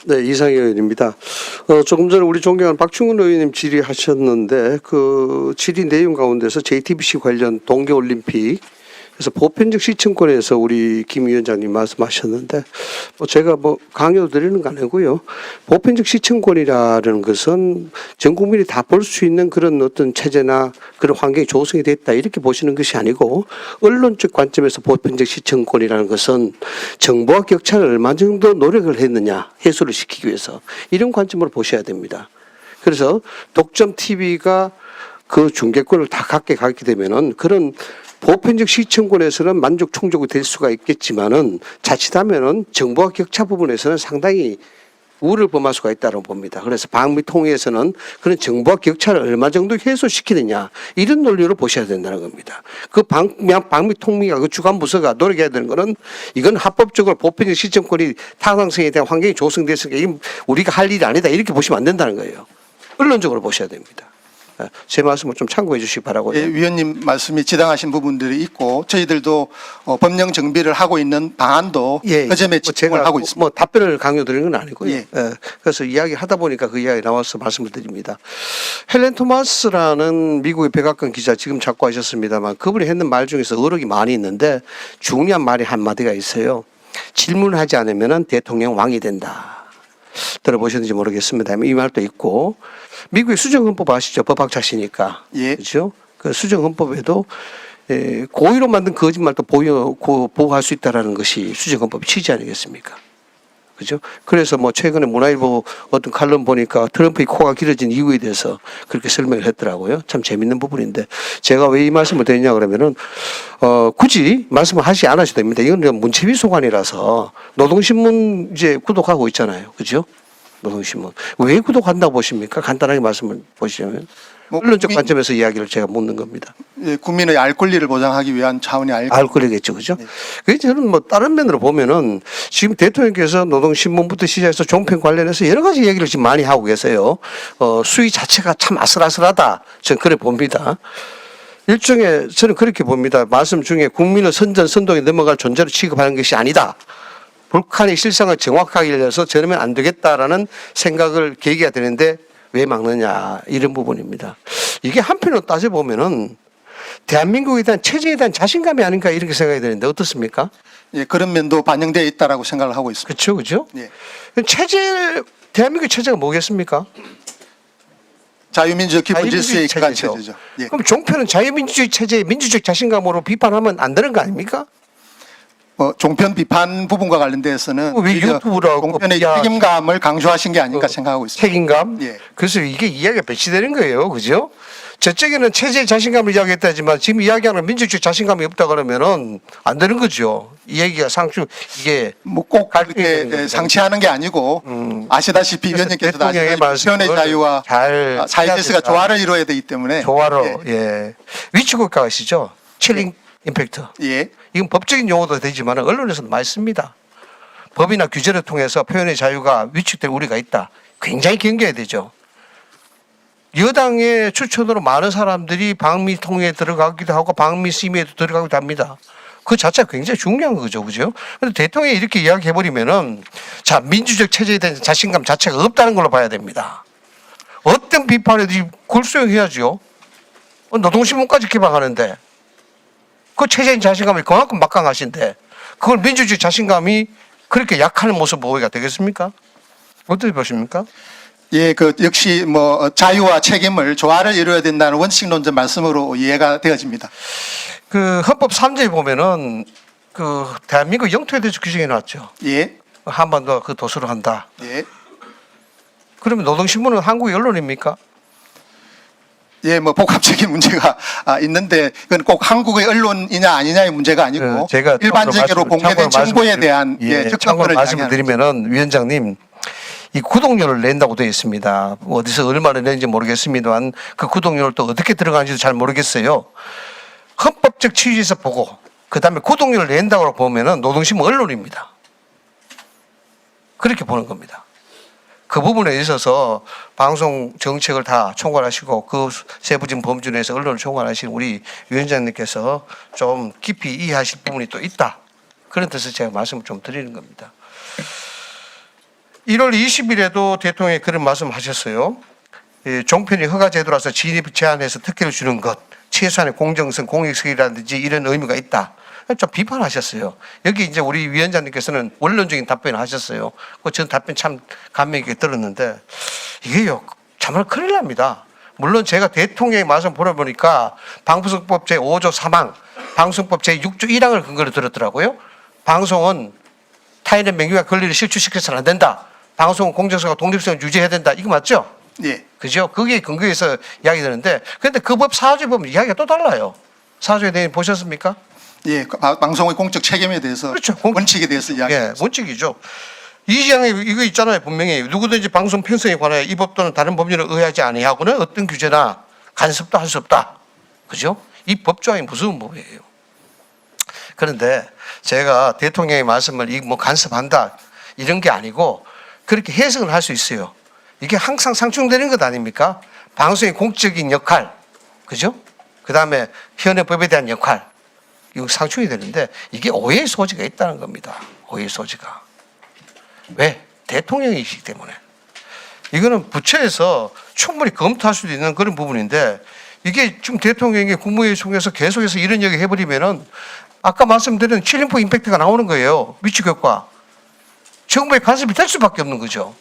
네, 이상희 의원입니다. 조금 전에 우리 존경하는 박충근 의원님 질의하셨는데 그 질의 내용 가운데서 JTBC 관련 동계올림픽 그래서 보편적 시청권에서 우리 김 위원장님 말씀하셨는데 제가 강요 드리는 거 아니고요. 보편적 시청권이라는 것은 전 국민이 다 볼 수 있는 그런 어떤 체제나 그런 환경이 조성이 됐다 이렇게 보시는 것이 아니고 언론적 관점에서 보편적 시청권이라는 것은 정부와 격차를 얼마 정도 노력을 했느냐 해소를 시키기 위해서 이런 관점으로 보셔야 됩니다. 그래서 독점 TV가 그 중계권을 다 갖게 되면은 그런 보편적 시청권에서는 만족 충족이 될 수가 있겠지만은 자칫하면은 정부와 격차 부분에서는 상당히 우를 범할 수가 있다고 봅니다. 그래서 방미통일에서는 그런 정부와 격차를 얼마 정도 해소시키느냐 이런 논리로 보셔야 된다는 겁니다. 그 방미통일과 그 주관 부서가 노력해야 되는 거는 이건 합법적으로 보편적 시청권이 타당성에 대한 환경이 조성됐으니까 이건 우리가 할 일이 아니다 이렇게 보시면 안 된다는 거예요. 언론적으로 보셔야 됩니다. 제 말씀을 좀 참고해 주시기 바라고요. 예, 위원님 말씀이 지당하신 부분들이 있고 저희들도 법령 정비를 하고 있는 방안도 그 점에 집중을 하고 있습니다. 답변을 강요드리는 건 아니고요. 예. 그래서 이야기하다 보니까 그 이야기 나와서 말씀을 드립니다. 헬렌 토마스라는 미국의 백악관 기자 지금 자꾸 하셨습니다만 그분이 했는 말 중에서 어록이 많이 있는데 중요한 말이 한마디가 있어요. 질문하지 않으면 대통령 왕이 된다. 들어보셨는지 모르겠습니다. 이 말도 있고 미국의 수정헌법 아시죠? 법학자시니까. 예. 그렇죠? 그 수정헌법에도 고의로 만든 거짓말도 보호할 수 있다라는 것이 수정헌법 취지 아니겠습니까? 그죠? 그래서 최근에 문화일보 어떤 칼럼 보니까 트럼프의 코가 길어진 이유에 대해서 그렇게 설명을 했더라고요. 참 재밌는 부분인데 제가 왜 이 말씀을 드리냐 그러면은 굳이 말씀을 하지 않으셔도 됩니다. 이건 문체위 소관이라서 노동신문 이제 구독하고 있잖아요. 그죠? 노동신문. 왜 구독한다고 보십니까? 간단하게 말씀을 보시면. 언론적 관점에서 이야기를 제가 묻는 겁니다. 예, 국민의 알 권리를 보장하기 위한 차원이 알 권리겠죠. 그죠? 네. 그래서 저는 다른 면으로 보면은 지금 대통령께서 노동신문부터 시작해서 종편 관련해서 여러 가지 얘기를 지금 많이 하고 계세요. 수위 자체가 참 아슬아슬하다. 저는 그래 봅니다. 일종의 저는 그렇게 봅니다. 말씀 중에 국민을 선동에 넘어갈 존재로 취급하는 것이 아니다. 북한의 실상을 정확하게 알려서 저러면 안 되겠다라는 생각을 계기가 되는데 왜 막느냐 이런 부분입니다. 이게 한편으로 따져보면은 대한민국에 대한 체제에 대한 자신감이 아닌가 이렇게 생각이 되는데 어떻습니까? 예, 그런 면도 반영되어 있다라고 생각을 하고 있습니다. 그렇죠, 그렇죠. 예. 대한민국 체제가 뭐겠습니까? 자유민주적 기본 질서의 기반 체제죠. 예. 그럼 종편은 자유민주주의 체제의 민주적 자신감으로 비판하면 안 되는 거 아닙니까? 종편 비판 부분과 관련돼서는 왜 유튜브라고 종편의 책임감을 강조하신 게 아닐까 생각하고 있습니다. 책임감? 예. 그래서 이게 이야기가 배치되는 거예요. 그죠? 저쪽에는 체제의 자신감을 이야기했다지만 지금 이야기하는 민주주의 자신감이 없다 그러면은 안 되는 거죠. 이 얘기가 이게 꼭 그렇게 상치하는 게 아니고 아시다시피 위원님께서도 표현의 자유와 사회 질서가 조화를 이루어야 되기 때문에 조화로 예. 위치국가 아시죠? 칠링 임팩트. 예. 이건 법적인 용어도 되지만 언론에서도 많이 씁니다. 법이나 규제를 통해서 표현의 자유가 위축될 우려가 있다. 굉장히 경계해야 되죠. 여당의 추천으로 많은 사람들이 방미통일에 들어가기도 하고 방미심의에도 들어가기도 합니다. 그 자체가 굉장히 중요한 거죠. 그죠? 그런데 대통령이 이렇게 이야기해버리면은 자, 민주적 체제에 대한 자신감 자체가 없다는 걸로 봐야 됩니다. 어떤 비판에도 골수용해야죠. 노동신문까지 개방하는데 그 체제인 자신감이 그만큼 막강하신데 그걸 민주주의 자신감이 그렇게 약한 모습 보이가 되겠습니까? 어떻게 보십니까? 예, 역시 자유와 책임을 조화를 이루어야 된다는 원칙론적 말씀으로 이해가 되어집니다. 헌법 3조에 보면은 대한민국 영토에 대해서 규정해 놨죠. 예. 한반도 도서로 한다. 예. 그러면 노동신문은 한국의 언론입니까? 예, 복합적인 문제가 있는데 그건 꼭 한국의 언론이냐 아니냐의 문제가 아니고 제가 일반적으로 공개된 정보에 대한 참고로 말씀을 드리면은 위원장님 이 구독료를 낸다고 되어 있습니다. 어디서 얼마나 내는지 모르겠습니다만 그 구독료를 또 어떻게 들어가는지도 잘 모르겠어요. 헌법적 취지에서 보고 그다음에 구독료를 낸다고 보면은 노동신문 언론입니다. 그렇게 보는 겁니다. 그 부분에 있어서 방송 정책을 다 총괄하시고 그 세부적인 범주 내에서 언론을 총괄하시는 우리 위원장님께서 좀 깊이 이해하실 부분이 또 있다. 그런 뜻에서 제가 말씀을 좀 드리는 겁니다. 1월 20일에도 대통령이 그런 말씀하셨어요. 종편이 허가 제도라서 진입 제한해서 특혜를 주는 것, 최소한의 공정성, 공익성이라든지 이런 의미가 있다. 좀 비판하셨어요. 여기 이제 우리 위원장님께서는 원론적인 답변을 하셨어요. 전 답변 참 감명 있게 들었는데 이게요 정말 큰일 납니다. 물론 제가 대통령의 말씀 보니까 방송법 제5조 3항, 방송법 제6조 1항을 근거로 들었더라고요. 방송은 타인의 명예와 권리를 실추시켜서는 안 된다. 방송은 공정성과 독립성을 유지해야 된다. 이거 맞죠? 예. 그죠? 거기에 근거해서 이야기 되는데, 그런데 그 법 4조에 보면 이야기가 또 달라요. 4조에 대해 보셨습니까? 예, 방송의 공적 책임에 대해서, 그렇죠. 원칙에 대해서 이야기. 예, 원칙이죠. 이 지장에 이거 있잖아요. 분명히 누구든지 방송 편성에 관하여 이 법 또는 다른 법률에 의하지 아니하고는 어떤 규제나 간섭도 할 수 없다. 그죠? 이 법조항이 무서운 법이에요. 그런데 제가 대통령의 말씀을 이 뭐 간섭한다 이런 게 아니고 그렇게 해석을 할 수 있어요. 이게 항상 상충되는 것 아닙니까? 방송의 공적인 역할, 그죠? 그 다음에 현행 법에 대한 역할, 이거 상충이 되는데 이게 오해의 소지가 있다는 겁니다. 오해의 소지가. 왜? 대통령이시기 때문에. 이거는 부처에서 충분히 검토할 수도 있는 그런 부분인데 이게 지금 대통령이 국무회의 중에서 계속해서 이런 얘기 해버리면은 아까 말씀드린 칠림포 임팩트가 나오는 거예요. 위치 효과. 정부의 간섭이 될 수밖에 없는 거죠.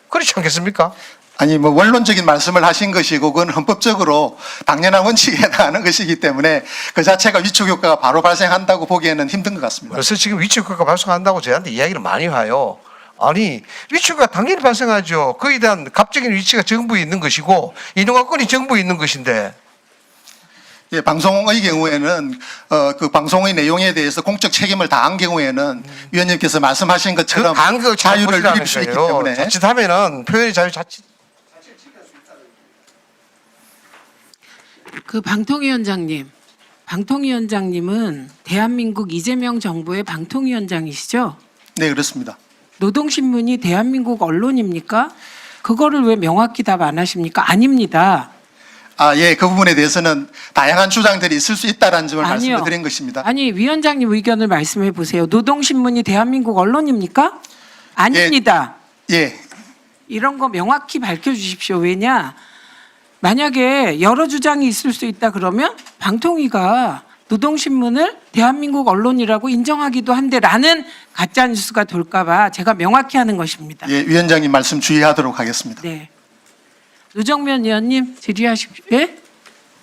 그렇지 않겠습니까? 아니, 뭐, 원론적인 말씀을 하신 것이고, 그건 헌법적으로 당연한 원칙에 해당하는 것이기 때문에 그 자체가 위축 효과가 바로 발생한다고 보기에는 힘든 것 같습니다. 그래서 지금 위치 효과가 발생한다고 저희한테 이야기를 많이 해요. 아니, 위치 효과가 당연히 발생하죠. 그에 대한 갑적인 위치가 정부에 있는 것이고, 인허가권이 정부에 있는 것인데. 예, 방송의 경우에는 그 방송의 내용에 대해서 공적 책임을 다한 경우에는 위원님께서 말씀하신 것처럼 자유를 누릴 수 있기 때문에 자칫하면은 표현의 자유 자칫. 그 방통위원장님은 대한민국 이재명 정부의 방통위원장이시죠? 네, 그렇습니다. 노동신문이 대한민국 언론입니까? 그거를 왜 명확히 답 안 하십니까? 아닙니다. 아, 예, 그 부분에 대해서는 다양한 주장들이 있을 수 있다라는 점을 아니요. 말씀을 드린 것입니다. 아니, 위원장님 의견을 말씀해 보세요. 노동신문이 대한민국 언론입니까? 아닙니다. 예, 이런 거 명확히 밝혀주십시오. 왜냐? 만약에 여러 주장이 있을 수 있다 그러면 방통위가 노동신문을 대한민국 언론이라고 인정하기도 한데라는 가짜뉴스가 돌까 봐 제가 명확히 하는 것입니다. 예, 위원장님 말씀 주의하도록 하겠습니다. 네. 노정면 의원님 질의하십시오. 예?